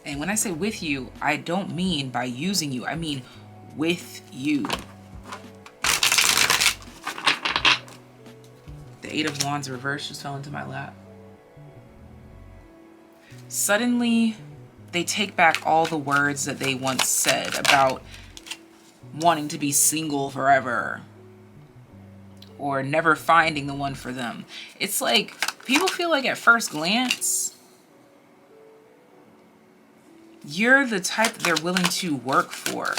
And when I say with you, I don't mean by using you. I mean with you. The Eight of Wands reversed just fell into my lap. Suddenly, they take back all the words that they once said about wanting to be single forever or never finding the one for them. It's like people feel like at first glance, you're the type that they're willing to work for.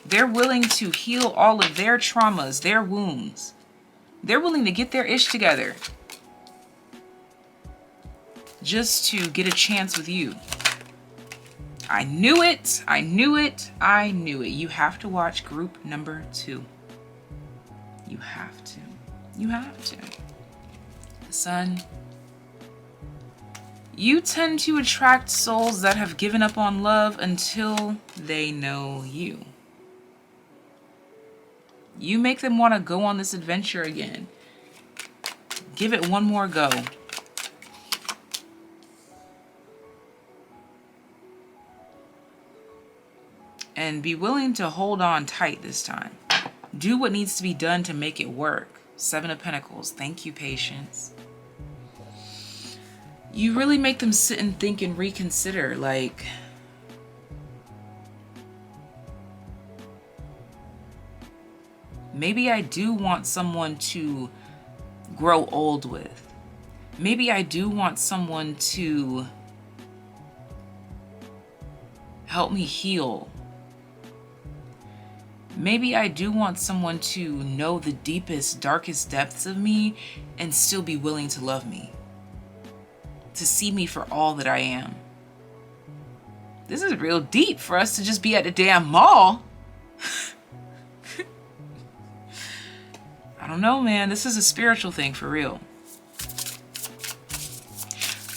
They're willing to heal all of their traumas, their wounds. They're willing to get their ish together just to get a chance with you. I knew it. I knew it. I knew it. You have to watch group number 2. You have to. You have to. The Sun. You tend to attract souls that have given up on love until they know you. You make them want to go on this adventure again. Give it one more go. And be willing to hold on tight this time. Do what needs to be done to make it work. 7 of Pentacles. Thank you, patience. You really make them sit and think and reconsider. Like, maybe I do want someone to grow old with. Maybe I do want someone to help me heal. Maybe I do want someone to know the deepest, darkest depths of me and still be willing to love me. To see me for all that I am. This is real deep for us to just be at the damn mall. I don't know, man. This is a spiritual thing for real.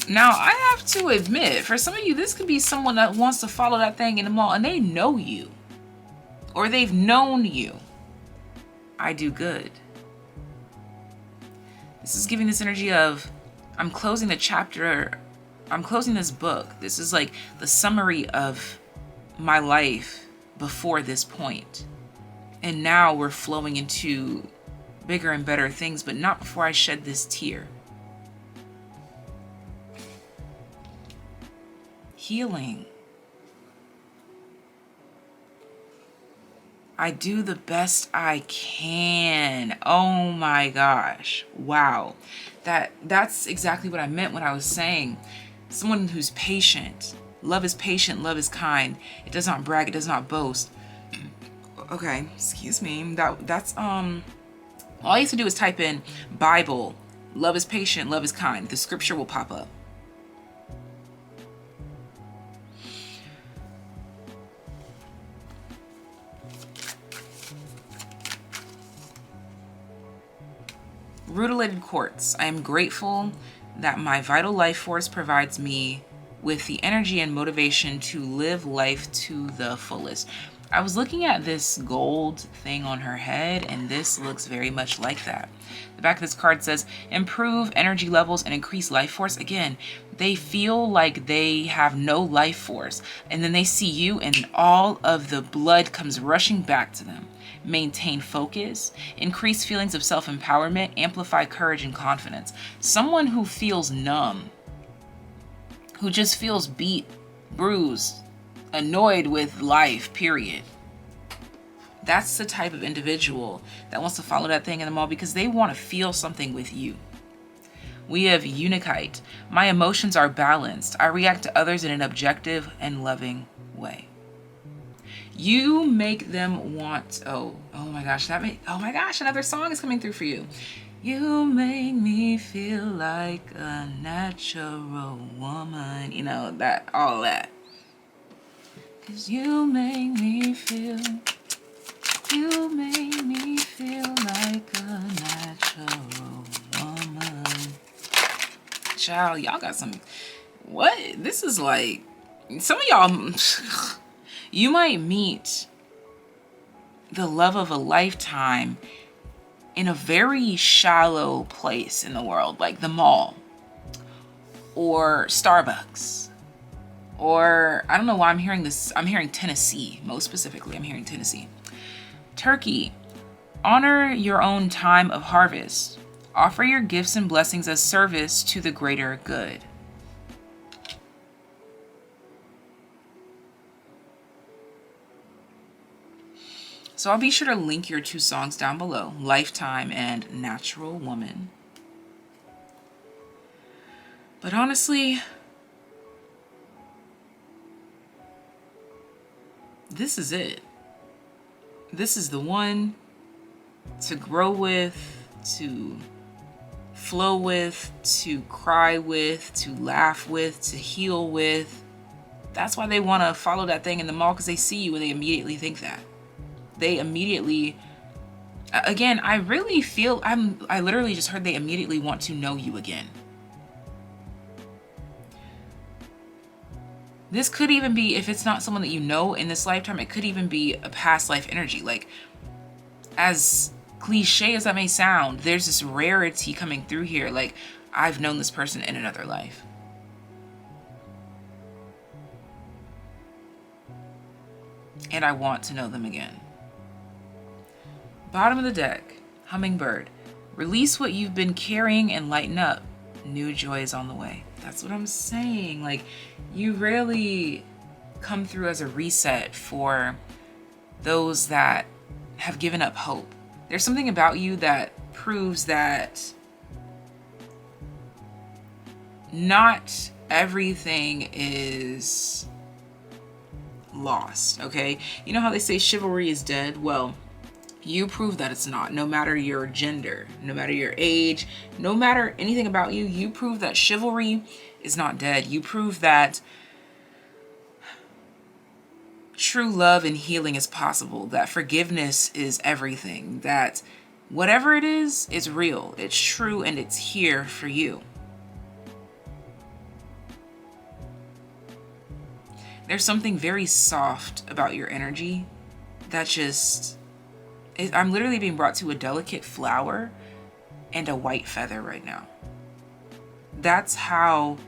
Now, I have to admit, for some of you, this could be someone that wants to follow that thing in the mall and they know you. Or they've known you. I do good. This is giving this energy of, I'm closing the chapter. I'm closing this book. This is like the summary of my life before this point. And now we're flowing into bigger and better things, but not before I shed this tear. Healing. I do the best I can. Oh my gosh. Wow. That's exactly what I meant when I was saying someone who's patient. Love is patient, love is kind. It does not brag, it does not boast. Okay, excuse me. That's all you have to do is type in Bible, love is patient, love is kind. The scripture will pop up. Rutilated quartz. I am grateful that my vital life force provides me with the energy and motivation to live life to the fullest. I was looking at this gold thing on her head, and this looks very much like that. The back of this card says, improve energy levels and increase life force. Again, they feel like they have no life force, and then they see you and all of the blood comes rushing back to them. Maintain focus, increase feelings of self-empowerment, amplify courage and confidence. Someone who feels numb, who just feels beat, bruised, annoyed with life, period. That's the type of individual that wants to follow that thing in the mall because they want to feel something with you. We have Unikite. My emotions are balanced. I react to others in an objective and loving way. You make them want, oh my gosh, another song is coming through for you. You make me feel like a natural woman. You know, that, all that. 'Cause you make me feel like a natural woman. Child, y'all got some, what? This is like, some of y'all, you might meet the love of a lifetime in a very shallow place in the world, like the mall or Starbucks Or I don't know why I'm hearing this. I'm hearing Tennessee. Most specifically, I'm hearing Tennessee. Turkey. Honor your own time of harvest. Offer your gifts and blessings as service to the greater good. So I'll be sure to link your two songs down below, Lifetime and Natural Woman. But honestly, this is it. This is the one to grow with, to flow with, to cry with, to laugh with, to heal with. That's why they want to follow that thing in the mall, because they see you and they immediately think that. They immediately, again, I really feel, I literally just heard they immediately want to know you again. This could even be, if it's not someone that you know in this lifetime, it could even be a past life energy. Like, as cliche as that may sound, there's this rarity coming through here. Like, I've known this person in another life. And I want to know them again. Bottom of the deck, Hummingbird. Release what you've been carrying and lighten up. New joy is on the way. That's what I'm saying. Like, you really come through as a reset for those that have given up hope. There's something about you that proves that not everything is lost, okay? You know how they say chivalry is dead? Well, you prove that it's not. No matter your gender, no matter your age, no matter anything about you, you prove that chivalry is not dead. You prove that true love and healing is possible, that forgiveness is everything, that whatever it is real, it's true, and it's here for you. There's something very soft about your energy that just, I'm literally being brought to a delicate flower and a white feather right now. That's how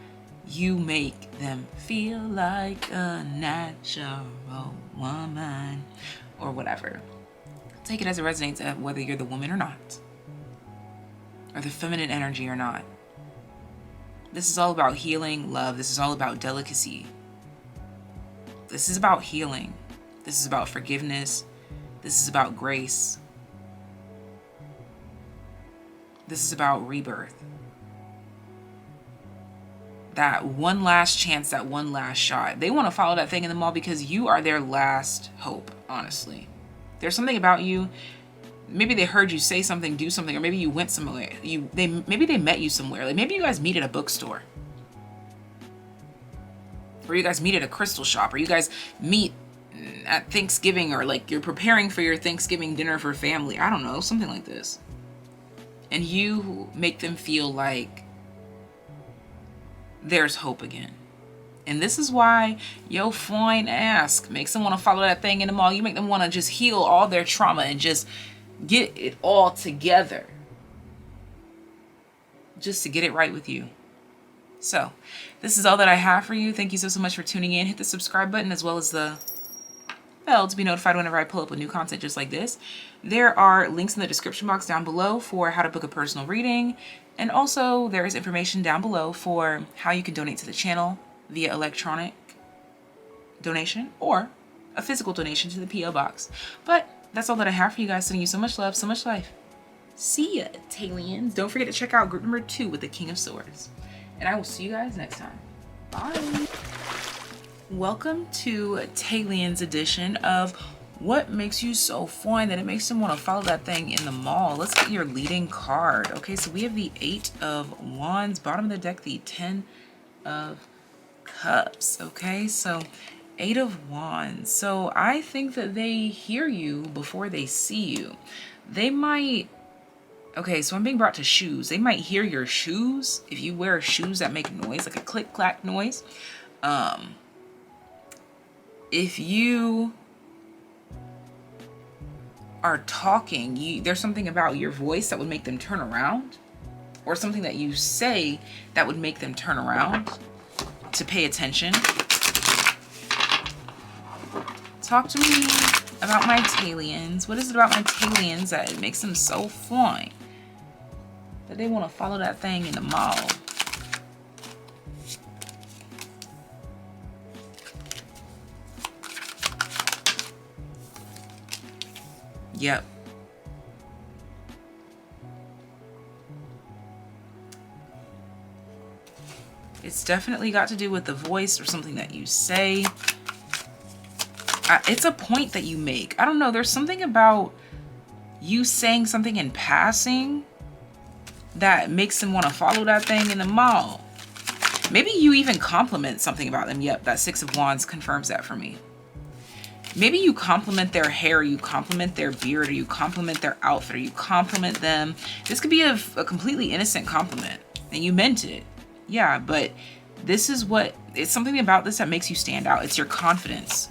you make them feel like a natural woman, or whatever. Take it as it resonates, whether you're the woman or not, or the feminine energy or not. This is all about healing, love. This is all about delicacy. This is about healing. This is about forgiveness. This is about grace. This is about rebirth. That one last chance, that one last shot. They want to follow that thing in the mall because you are their last hope, honestly. There's something about you. Maybe they heard you say something, do something, or maybe you went somewhere. Maybe they met you somewhere. Like, maybe you guys meet at a bookstore. Or you guys meet at a crystal shop, or you guys meet at Thanksgiving, or like you're preparing for your Thanksgiving dinner for family. I don't know, something like this. And you make them feel like there's hope again. And this is why your fine ass makes them want to follow that thing in the mall. You make them want to just heal all their trauma and just get it all together. Just to get it right with you. So, this is all that I have for you. Thank you so much for tuning in. Hit the subscribe button as well as the bell to be notified whenever I pull up with new content just like this. There are links in the description box down below for how to book a personal reading. And also there is information down below for how you can donate to the channel via electronic donation or a physical donation to the P.O. box. But that's all that I have for you guys. Sending you so much love, so much life. See ya, TAYliens. Don't forget to check out group number 2 with the King of Swords. And I will see you guys next time. Bye. Welcome to TAYliens edition of What Makes You So Fine That It Makes Them Want to Follow That Thing in the Mall. Let's get your leading card. Okay, so we have the 8 of Wands. Bottom of the deck, the 10 of Cups. Okay, so 8 of Wands. So I think that they hear you before they see you. They might... Okay, so I'm being brought to shoes. They might hear your shoes. If you wear shoes that make noise, like a click-clack noise. If you are talking, there's something about your voice that would make them turn around. Or something that you say that would make them turn around to pay attention. Talk to me about my TAYliens. What is it about my TAYliens that it makes them so fun that they want to follow that thing in the mall? Yep. It's definitely got to do with the voice or something that you say. It's a point that you make. I don't know. There's something about you saying something in passing that makes them want to follow that thing in the mall. Maybe you even compliment something about them. Yep, that Six of Wands confirms that for me. Maybe you compliment their hair, you compliment their beard, or you compliment their outfit, or you compliment them. This could be a completely innocent compliment, and you meant it. Yeah, but this is what, it's something about this that makes you stand out. It's your confidence.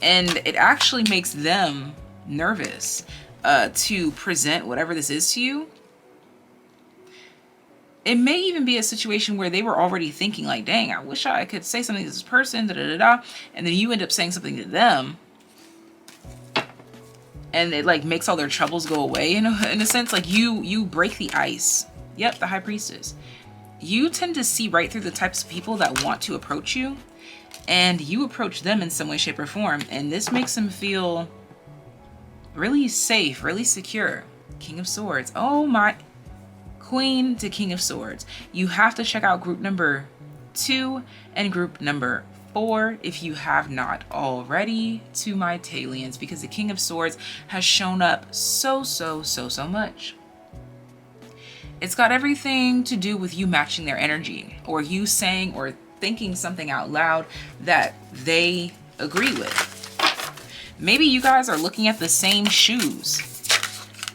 And it actually makes them nervous to present whatever this is to you. It may even be a situation where they were already thinking like, dang, I wish I could say something to this person, da-da-da-da. And then you end up saying something to them. And it like makes all their troubles go away in a sense. Like you break the ice. Yep, the High Priestess. You tend to see right through the types of people that want to approach you. And you approach them in some way, shape, or form. And this makes them feel really safe, really secure. King of Swords. Oh my... Queen to King of Swords. You have to check out group number 2 and group number 4 if you have not already to my TAYliens, because the King of Swords has shown up so much. It's got everything to do with you matching their energy, or you saying or thinking something out loud that they agree with. Maybe you guys are looking at the same shoes.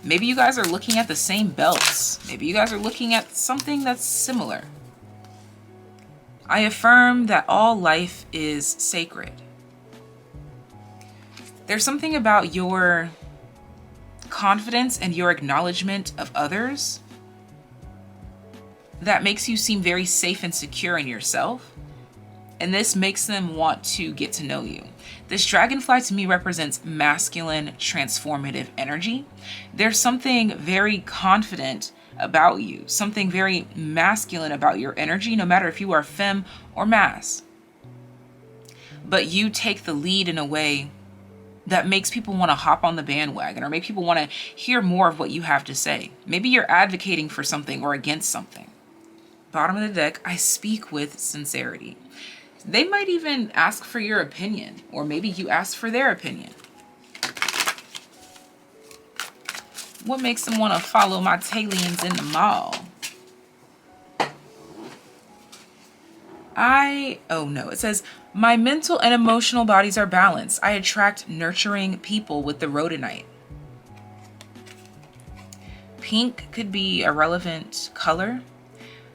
Maybe you guys are looking at the same belts. Maybe you guys are looking at something that's similar. I affirm that all life is sacred. There's something about your confidence and your acknowledgement of others that makes you seem very safe and secure in yourself. And this makes them want to get to know you. This dragonfly to me represents masculine, transformative energy. There's something very confident about you, something very masculine about your energy, no matter if you are femme or mas. But you take the lead in a way that makes people want to hop on the bandwagon, or make people want to hear more of what you have to say. Maybe you're advocating for something or against something. Bottom of the deck, I speak with sincerity. They might even ask for your opinion, or maybe you ask for their opinion. What makes them want to follow my TAYliens in the mall? Oh no, it says, my mental and emotional bodies are balanced. I attract nurturing people with the rhodonite. Pink could be a relevant color.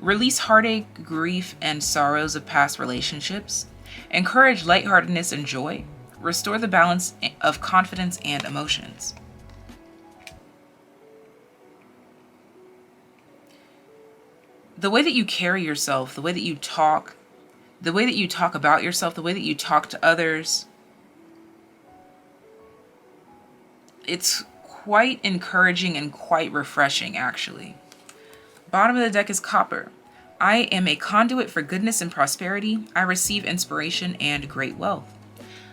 Release heartache, grief, and sorrows of past relationships. Encourage lightheartedness and joy. Restore the balance of confidence and emotions. The way that you carry yourself, the way that you talk about yourself, the way that you talk to others, it's quite encouraging and quite refreshing, actually. Bottom of the deck is copper. I am a conduit for goodness and prosperity. I receive inspiration and great wealth.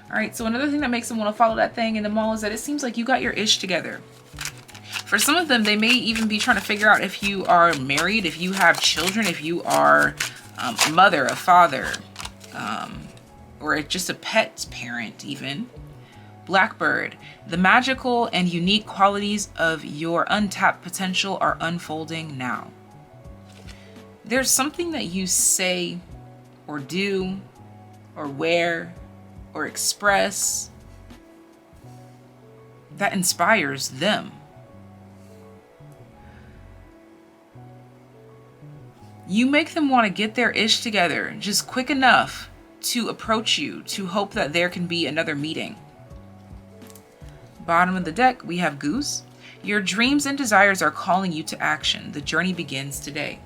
All right, so another thing that makes them want to follow that thing in the mall is that it seems like you got your ish together. For some of them, they may even be trying to figure out if you are married, if you have children, if you are a mother, a father, or just a pet parent even. Blackbird, the magical and unique qualities of your untapped potential are unfolding now. There's something that you say or do or wear or express that inspires them. You make them want to get their ish together just quick enough to approach you, to hope that there can be another meeting. Bottom of the deck, we have Goose. Your dreams and desires are calling you to action. The journey begins today.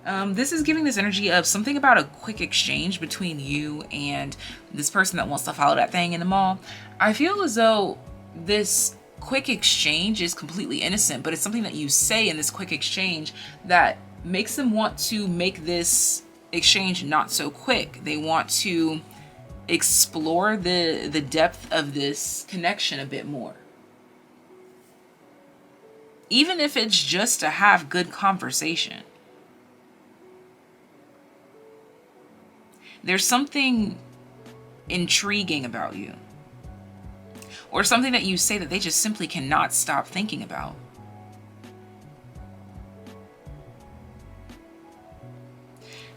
This is giving this energy of something about a quick exchange between you and this person that wants to follow that thing in the mall. I feel as though this quick exchange is completely innocent, but it's something that you say in this quick exchange that makes them want to make this exchange not so quick. They want to explore the depth of this connection a bit more. Even if it's just to have good conversation. There's something intriguing about you. Or something that you say that they just simply cannot stop thinking about.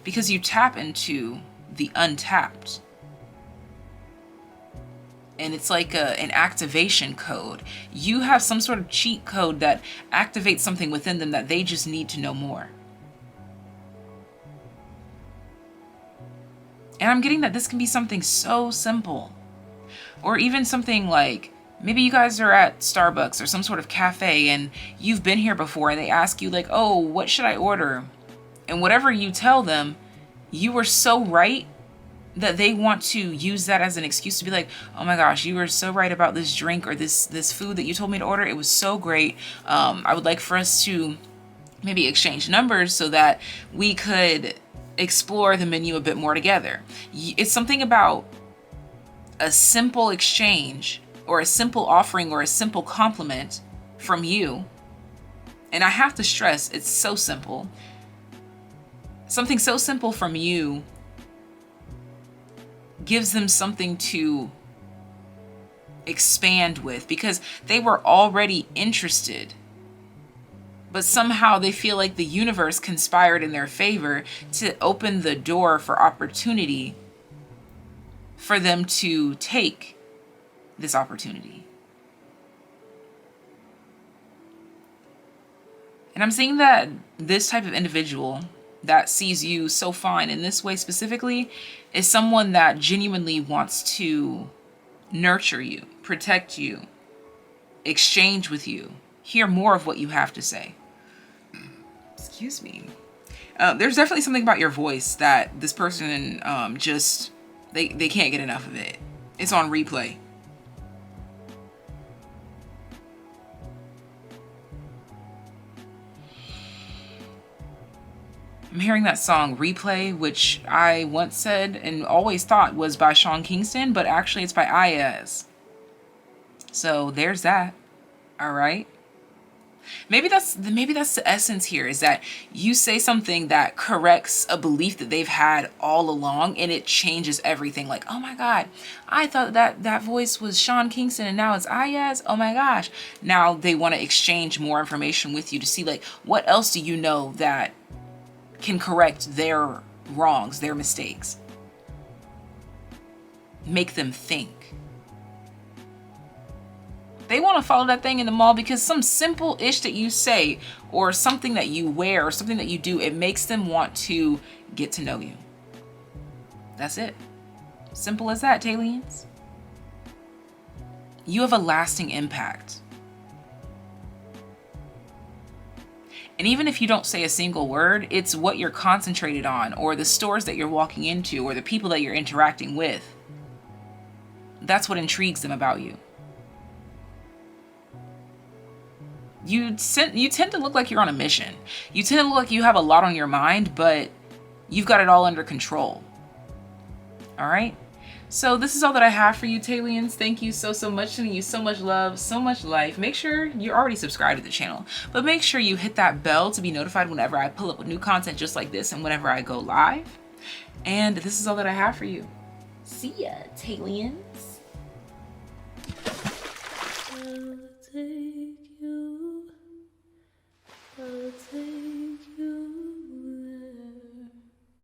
Because you tap into the untapped. And it's like an activation code. You have some sort of cheat code that activates something within them that they just need to know more. And I'm getting that this can be something so simple. Or even something like, maybe you guys are at Starbucks or some sort of cafe and you've been here before and they ask you like, oh, what should I order? And whatever you tell them, you were so right that they want to use that as an excuse to be like, oh my gosh, you were so right about this drink or this food that you told me to order. It was so great. I would like for us to maybe exchange numbers so that we could explore the menu a bit more together. It's something about a simple exchange or a simple offering or a simple compliment from you. And I have to stress, it's so simple. Something so simple from you gives them something to expand with because they were already interested. But somehow they feel like the universe conspired in their favor to open the door for opportunity for them to take this opportunity. And I'm seeing that this type of individual that sees you so fine in this way specifically is someone that genuinely wants to nurture you, protect you, exchange with you, hear more of what you have to say. Excuse me. There's definitely something about your voice that this person just, they can't get enough of it. It's on replay. I'm hearing that song Replay, which I once said and always thought was by Sean Kingston, but actually it's by IAZ. So there's that. All right. Maybe that's the essence here, is that you say something that corrects a belief that they've had all along and it changes everything. Like, oh my God, I thought that voice was Sean Kingston and now it's IAZ. Oh my gosh. Now they want to exchange more information with you to see like, what else do you know that can correct their wrongs, their mistakes. Make them think. They want to follow that thing in the mall because some simple ish that you say or something that you wear or something that you do, it makes them want to get to know you. That's it. Simple as that, TAYliens. You have a lasting impact. And even if you don't say a single word, it's what you're concentrated on or the stores that you're walking into or the people that you're interacting with. That's what intrigues them about you. You tend to look like you're on a mission. You tend to look like you have a lot on your mind, but you've got it all under control. All right? So this is all that I have for you, TAYliens. Thank you so much. Sending you so much love, so much life. Make sure you're already subscribed to the channel, but make sure you hit that bell to be notified whenever I pull up with new content just like this and whenever I go live. And this is all that I have for you. See ya, TAYliens. I'll take you.